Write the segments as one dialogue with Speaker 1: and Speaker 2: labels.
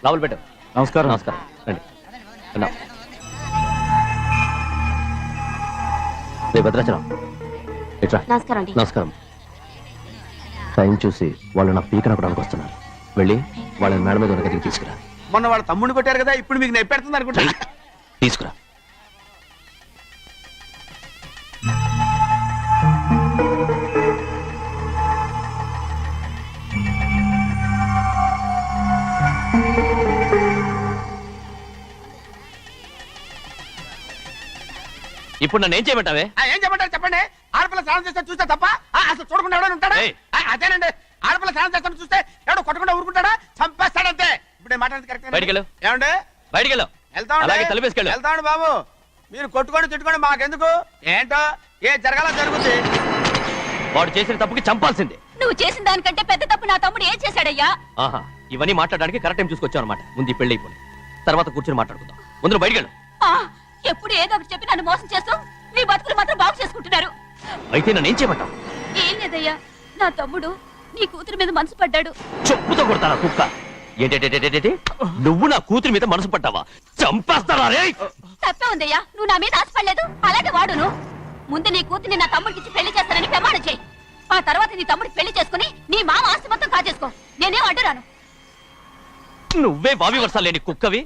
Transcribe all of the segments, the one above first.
Speaker 1: లోపల పెట్టు.
Speaker 2: నమస్కారం.
Speaker 1: నమస్కారం. రండి. భద్రాచలం ఇట్రా.
Speaker 3: నమస్కారం.
Speaker 1: నమస్కారం. టైం చూసి వాళ్ళు నా పీక నక్కడానికి వస్తున్నారు. వెళ్ళి వాళ్ళని మేడ మీద ఉన్న గదికి తీసుకురా.
Speaker 4: మొన్న వాళ్ళ తమ్ముడిని కొట్టారు కదా, ఇప్పుడు మీకు నెప్పెడుతుంది అనుకుంటా.
Speaker 1: తీసుకురా. ఇప్పుడు నన్ను ఏం చేయమంటావే?
Speaker 4: ఏం చెప్పంటారు చెప్పండి. ఆడపిల్ల స్నానం చేస్తే చూస్తే తప్ప అసలు చూడకుండా ఎవడో ఉంటాడా? అదేనండి, ఆడపిల్ల స్నానం చేస్తాను చూస్తే ఎవడో కొట్టకుండా ఊరుకుంటాడా? చంపేస్తాడంతే. ఇప్పుడు మాట్లాడేది కరెక్ట్.
Speaker 1: బయటికి వెళ్ళు.
Speaker 4: ఏమండి?
Speaker 1: బయటికి వెళ్ళు.
Speaker 4: వెళ్తామండి బాబు. మీరు కొట్టుకొని తిట్టుకోండి, మాకెందుకు? ఏంటో ఏ జరగాల జరుగుతుంది.
Speaker 1: వాడు చేసిన తప్పుకి చంపాల్సిందే.
Speaker 3: నువ్వు చేసిన దానికంటే పెద్ద తప్పు నా తమ్ముడు ఏం చేశాడయ్యా?
Speaker 1: ఆహా, ఇవన్నీ మాట్లాడడానికి కరెక్ట్ టైం చూసుకొచ్చావు అనమాట. ముందు ఈ పెళ్లి అయిపోయి తర్వాత కూర్చొని మాట్లాడుకుందాం. ముందు బయటికి వెళ్ళు.
Speaker 3: ఎప్పుడు ఏదో ఒకటి చెప్పి నన్ను మోసం చేస్తూ మీ బతుకులు మాత్రం బాగు చేసుకుంటున్నారు.
Speaker 1: అయితే నన్ను ఏం చేయమంటావు?
Speaker 3: ఏం లేదయ్యా, నా తమ్ముడు నీ కూతురు మీద మనసు పడ్డాడు.
Speaker 1: చెప్పుతో కొడతారా కుక్క? ఏంటి నువ్వు నా కూతురి మీద మనసు పడ్డావా? చంపేస్తారా?
Speaker 3: తప్పే ఉందయ్యా, నువ్వు నా మీద ఆశపడలేదు, అలాగే వాడును. ముందు నీ కూతుర్ని నా తమ్ముడికి పెళ్లి చేస్తానని ప్రమాణం చేయి. ఆ తర్వాత నీ తమ్ముడికి పెళ్లి చేసుకుని నీ మామ ఆస్తి మొత్తం కాజేసుకో. నేనేం అడ్డురాను.
Speaker 1: నువ్వే బావి వరుస లేని కుక్కవి.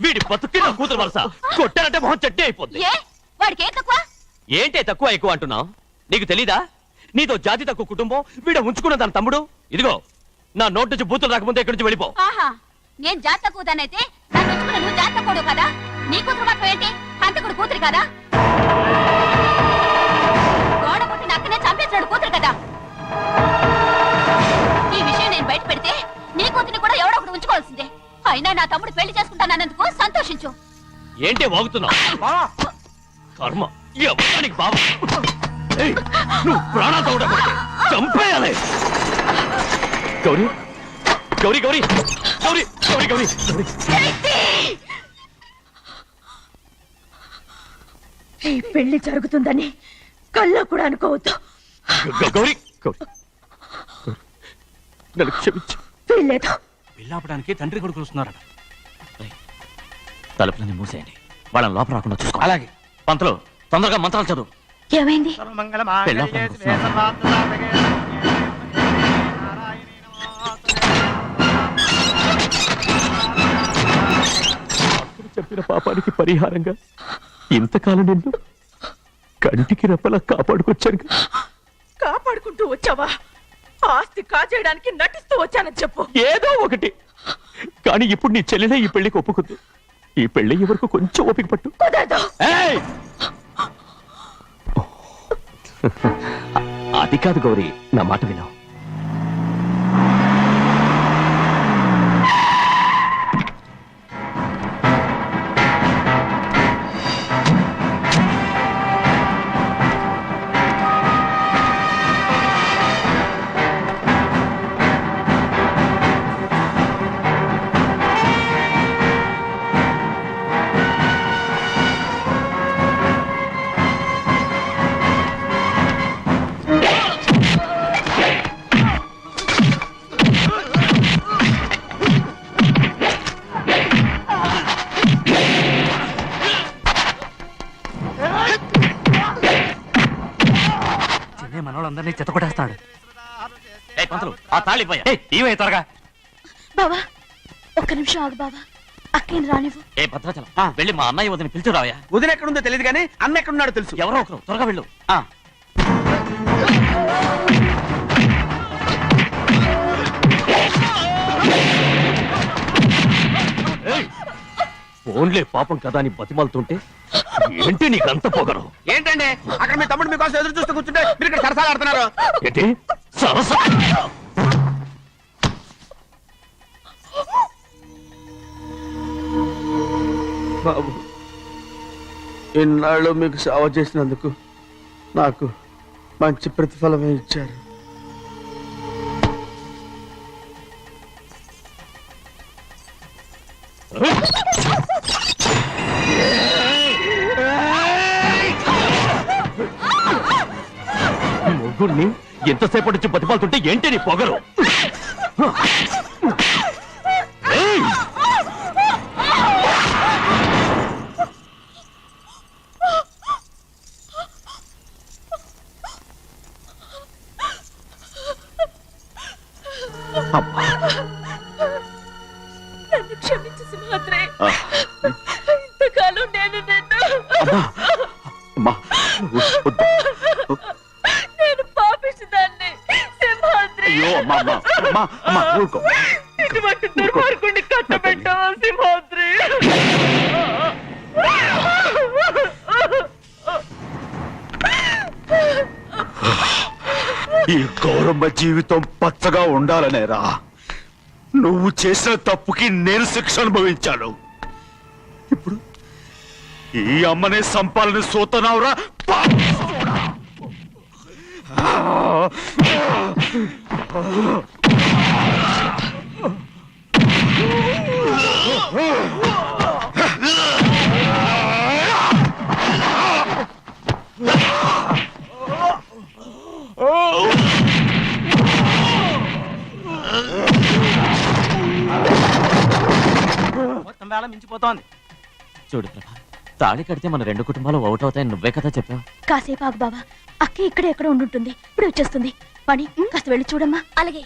Speaker 1: వీడి బతుక్కి నా కూతురు వరుస. కొట్టారంటే మొహం చెడ్డే అయిపోద్ది.
Speaker 3: వాడికి ఏం తక్కువ?
Speaker 1: ఏంటే తక్కువ ఎక్కువ అంటున్నావు? నీకు తెలీదా? నీతో జాతి తక్కువ కుటుంబం వీడ ఉంచుకున్న తన తమ్ముడు. ఇదిగో నా నోటి నుంచి బూతులు రాకముందే ఇక్కడి నుంచి వెళ్ళిపో.
Speaker 3: ఆహా, నేను జాతి తక్కువ దానైతే నన్ను ఉంచుకున్న నువ్వు జాతి తక్కువ కదా? నీ కూతురు మాత్రం ఏంటి? హంతకుడు కూతురు కదా? గోడ పుట్టిన అక్కనే చంపేసినాడు కూతురు కదా? ఈ విషయం నేను బయట పెడితే నీ కూతురిని కూడా ఎవడో ఒకటి ఉంచుకోవాల్సిందే. అయినా నా తమ్ముడు పెళ్లి చేసుకుంటానన్నందుకు సంతోషించు.
Speaker 1: ఏంటి వాగుతున్నావు? కర్మ ఎవరికి బావ. నువ్వు ప్రాణాలతో ఉండకూడదు, చంపేయాలి. గౌరీ గౌరీ గౌరీ గౌరీ గౌరీ గౌరీ
Speaker 3: ఈ పెళ్లి జరుగుతుందని కల్లో కూడా అనుకోవద్దు.
Speaker 1: గౌరీ నన్ను క్షమించు.
Speaker 3: వీల్లేదు.
Speaker 2: పెళ్ళాపడానికి తండ్రి కొడుకులు వస్తున్నారట.
Speaker 1: తలుపులని మూసేయండి, వాళ్ళని లోపల రాకుండా చూసుకో.
Speaker 4: అలాగే.
Speaker 1: పంతులు తొందరగా మంత్రాలు చదువు.
Speaker 3: ఏమైంది?
Speaker 1: చెప్పిన పాపానికి పరిహారంగా ఇంతకాలం నిన్ను కంటికి రెప్పలా కాపాడుకొచ్చాను.
Speaker 5: కాపాడుకుంటూ వచ్చావా? ఆస్తి కాజేయడానికి నటిస్తూ వచ్చానని చెప్పు.
Speaker 1: ఏదో ఒకటి. కానీ ఇప్పుడు నీ చెల్లెలే ఈ పెళ్లికి ఒప్పుకుంది. ఈ పెళ్లి ఎవరికి కొంచెం ఓపిక పట్టు. అది కాదు గౌరీ, నా మాట విను.
Speaker 2: మనోళ్ళందరినీ చెత్తకొట్టేస్తాడు.
Speaker 1: ఆ తాళి ఇవే త్వరగా.
Speaker 3: బావా ఒక్క నిమిషం ఆగు బావా, అక్కని రానివ్వు.
Speaker 1: ఏ భద్రాచలం వెళ్ళి మా అన్నయ్య వదిన పిలిచిరావయ్యా.
Speaker 4: వదిన ఎక్కడుందో తెలియదు కానీ అన్న ఎక్కడున్నాడో తెలుసు.
Speaker 1: ఎవరో ఒకరు త్వరగా వెళ్ళు. ఫోన్లే పాపం కదా అని బతిమాలుతుంటే ఏంటి నీకంత పొగరు?
Speaker 4: ఏంటండి అక్కడ మీ తమ్ముడు మీకోసం ఎదురు చూస్తూ కూర్చుంటే మీరు ఇక్కడ సరసాలు ఆడుతున్నారు.
Speaker 1: ఏంటి సరసా?
Speaker 4: బాబు, ఇన్నాళ్ళు మీకు సేవ చేసినందుకు నాకు మంచి ప్రతిఫలమే ఇచ్చారు.
Speaker 1: ముగ్గురిని ఎంతసేపటి నుంచి బతిమాలుతుంటే ఏంటి నీ పొగరు?
Speaker 5: నన్ను క్షమించు సింహాద్రి. ఇంతకాలం నేను నేను పాపిస్తుందాన్ని సింహాద్రి. ఇటువంటి దుర్మార్గుడిని కట్టబెట్టావా సింహాద్రి?
Speaker 6: ఈ గౌరమ్మ జీవితం పచ్చగా ఉండాలనేరా నువ్వు చేసిన తప్పుకి నేను శిక్ష అనుభవించాను. ఇప్పుడు ఈ అమ్మనే సంపాలని సోతనావురా.
Speaker 2: మొత్తం వేళ మించిపోతోంది.
Speaker 1: చూడు ప్రభా, తాళి కడితే మన రెండు కుటుంబాలు ఒకటవుతాయని నువ్వే కదా చెప్పావు.
Speaker 3: కాసేపు ఆగు బావా, అక్కే ఇక్కడే ఎక్కడ ఉండుంటుంది, ఇప్పుడు వచ్చేస్తుంది. పని కాస్త వెళ్ళి చూడమ్మా. అలాగే.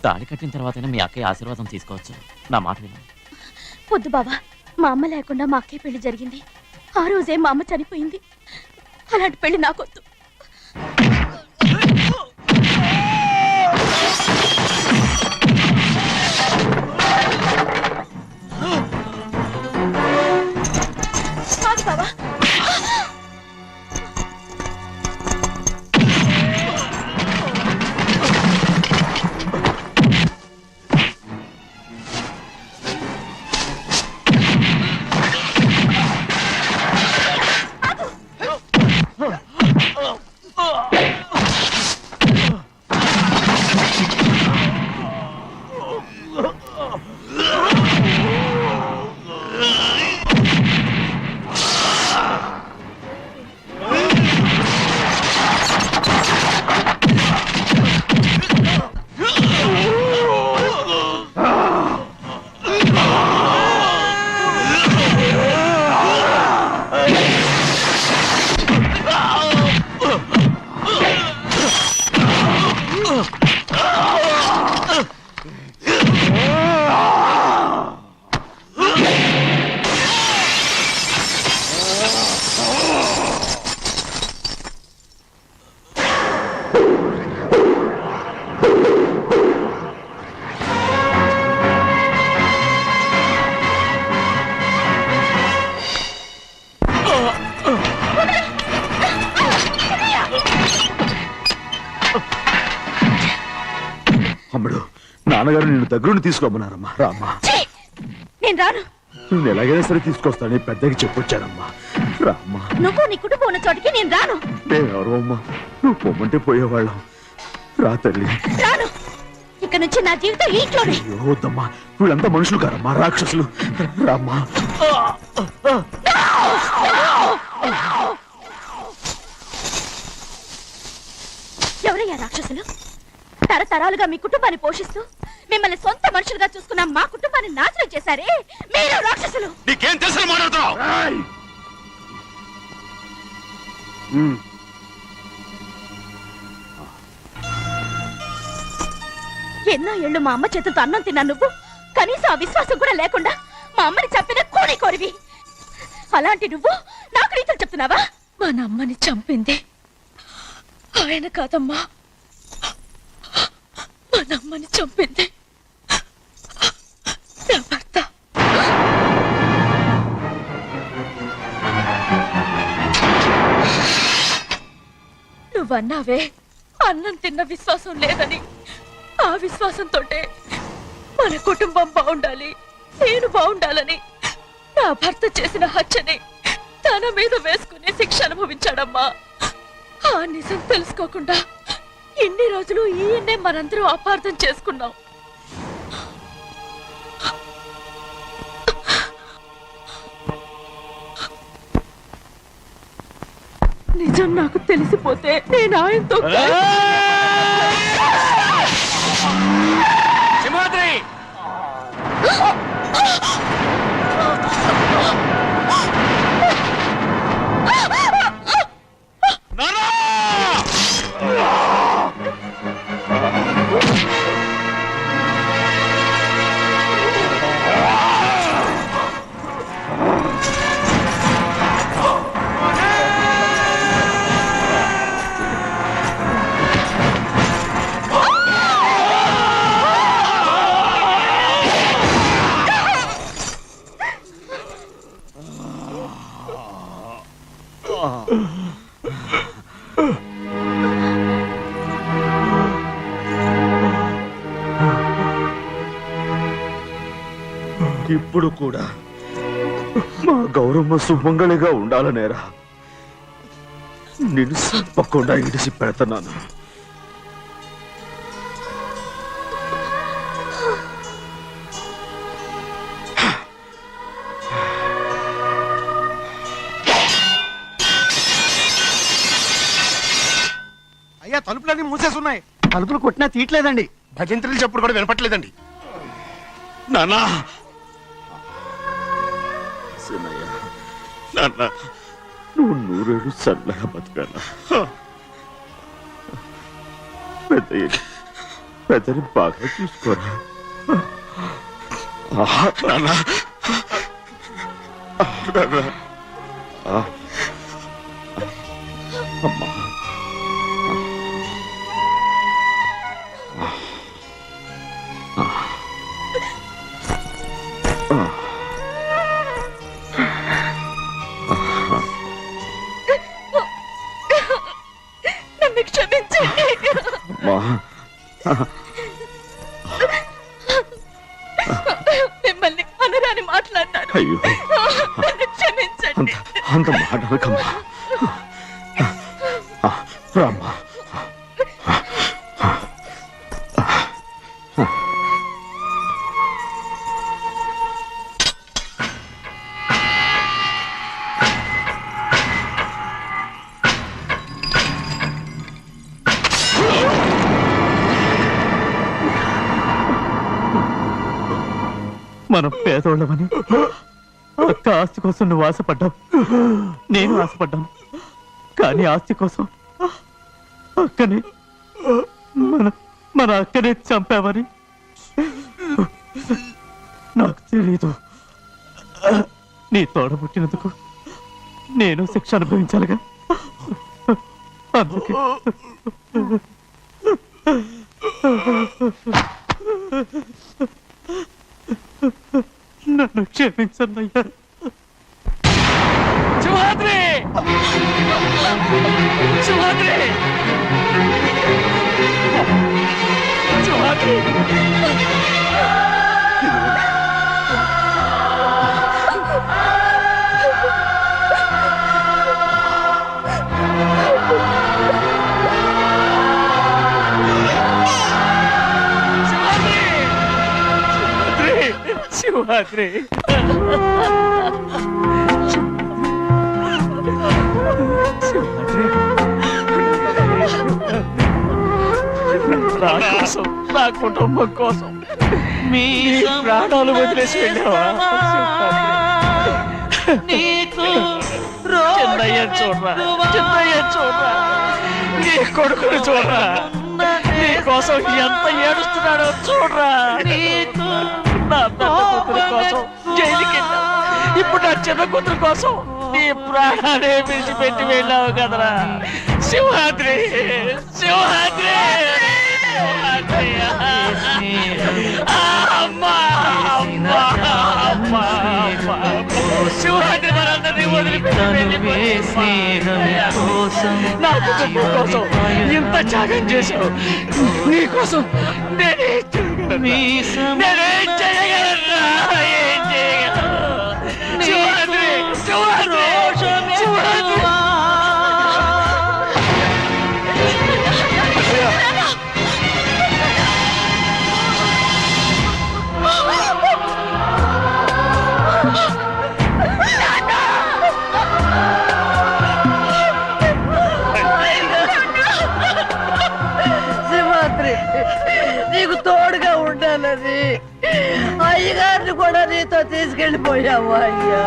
Speaker 1: తాళి కట్టిన తర్వాతైనా మీ అక్కయ్య ఆశీర్వాదం తీసుకోవచ్చు. నా మాట విను.
Speaker 3: వద్దు బావా, మా అమ్మ లేకుండా మా అక్కయ్య పెళ్లి జరిగింది. ఆ రోజే మా అమ్మ చనిపోయింది. అలాంటి పెళ్లి నాకొద్దు. కాదు బావా.
Speaker 6: అమ్ముడు, నాన్నగారు నిన్ను దగ్గరుండి తీసుకోమన్నారమ్మా. రామ్మా.
Speaker 3: నేను రాను.
Speaker 6: నువ్వు ఎలాగైనా సరే తీసుకొస్తానని పెద్దకి చెప్పొచ్చానమ్మా. రామ్మా.
Speaker 3: నువ్వు నీ కుటుంబం ఉన్న చోటికి నేను రాను.
Speaker 6: మేమెవరో అమ్మా, నువ్వు పొమ్మంటే పోయేవాళ్ళం. రా తల్లి.
Speaker 3: రాను. ఇక్కడ నుంచి నా జీవితం ఇంట్లోనే.
Speaker 6: వద్దమ్మా, వీళ్ళంతా మనుషులు కారమ్మా, రాక్షసులు. రామ్మా.
Speaker 3: ఎవరయ్యా రాక్షసులు? తరతరాలుగా మీ కుటుంబాన్ని పోషిస్తూ మిమ్మల్ని సొంత మనుషులుగా చూసుకున్న మా కుటుంబాన్ని నాశనం చేశారే మీరు రాక్షసులు.
Speaker 6: నీకేం తెలుసు మాట్లాడుతున్నావు?
Speaker 3: ఎన్నో ఏళ్ళు మా అమ్మ చేతులతో అన్నం తిన్నా నువ్వు కనీసం ఆ విశ్వాసం కూడా లేకుండా మా అమ్మని చంపిన కోడి కోరివి. అలాంటి నువ్వు నాకు రీతులు చెప్తున్నావా?
Speaker 5: మా అమ్మని చంపింది ఆయన కాదమ్మా, మా అమ్మని చంపింది నా భర్త. నువ్వన్నావే అన్నం తిన్న విశ్వాసం లేదని. ఆ విశ్వాసంతో మన కుటుంబం బాగుండాలి, నేను బాగుండాలని నా భర్త చేసిన హత్యని తన మీద వేసుకుని శిక్ష అనుభవించాడమ్మా. ఆ నిజం తెలుసుకోకుండా ఇన్ని రోజులు ఈయన్నే మనందరూ అపార్థం చేసుకున్నాం. నిజం నాకు తెలిసిపోతే నేను ఆయనతో
Speaker 1: సింహాద్రి
Speaker 6: ఇప్పుడు కూడా మా గౌరమ్మ సుమంగళిగా ఉండాలనేరా నేను తప్పకుండా ఇడిసి పెడుతున్నాను.
Speaker 4: అయ్యా తలుపులన్నీ మూసేసున్నాయి.
Speaker 2: తలుపులు కొట్టినా తీయట్లేదండి.
Speaker 4: భజంత్రులు చెప్పుడు కూడా వినపట్లేదండి.
Speaker 6: నాన్నా సినయ్య, నాన్న నువ్వు 100 ఏళ్ళు చల్లగా బతకాలా. పెద్దని బాగా చూసుకోరా నాన్న. అమ్మా
Speaker 5: నన్ను క్షమించండి. మిమ్మల్ని అనరాని మాట్లాడినాను.
Speaker 6: అయ్యో
Speaker 5: నన్ను క్షమించండి.
Speaker 6: అంత మాటలకమ్మా. రామ్మా.
Speaker 2: మనం పేదోళ్ళమని అక్క ఆస్తి కోసం నువ్వు ఆశపడ్డావు, నేను ఆశపడ్డాను. కానీ ఆస్తి కోసం అక్కని మన అక్కనే చంపావని నాకు తెలీదు. నీ తోడబుట్టినందుకు నేను శిక్ష అనుభవించాలిగా. అందుకే నన్ను క్షమించన్నయ్యా.
Speaker 1: సింహాద్రి సింహాద్రి సింహాద్రి శివరాత్రి నా కోసం, నా కుటుంబం కోసం మీ ప్రాణాలు వదిలేసి వెళ్ళావా? చిన్నయ్య చూడరా, చిన్నయ్య చూడరా, నీ కొడుకుని చూడరా, నీ కోసం ఎంత ఏడుస్తున్నాడో చూడరా. నా పెద్ద కూతురు కోసం జైలుకి వెళ్ళావు, ఇప్పుడు నా చిన్న కూతురు కోసం నీ ప్రాణాలే విడిచిపెట్టి వెళ్ళావు కదరా. సింహాద్రి సింహాద్రి సింహాద్రి అమ్మా అమ్మా అమ్మా సింహాద్రి మనందరినీ వదిలిపెట్టి నా కుటుంబం కోసం ఇంత త్యాగం చేశావు. నీ కోసం నేనేం చేయగలరా? ఏం చేయగలరా? సింహాద్రి సింహాద్రి సింహాద్రి
Speaker 7: నీకు తోడుగా ఉండాలని అయ్యగారిని కూడా నీతో తీసుకెళ్ళిపోయావు అయ్యా.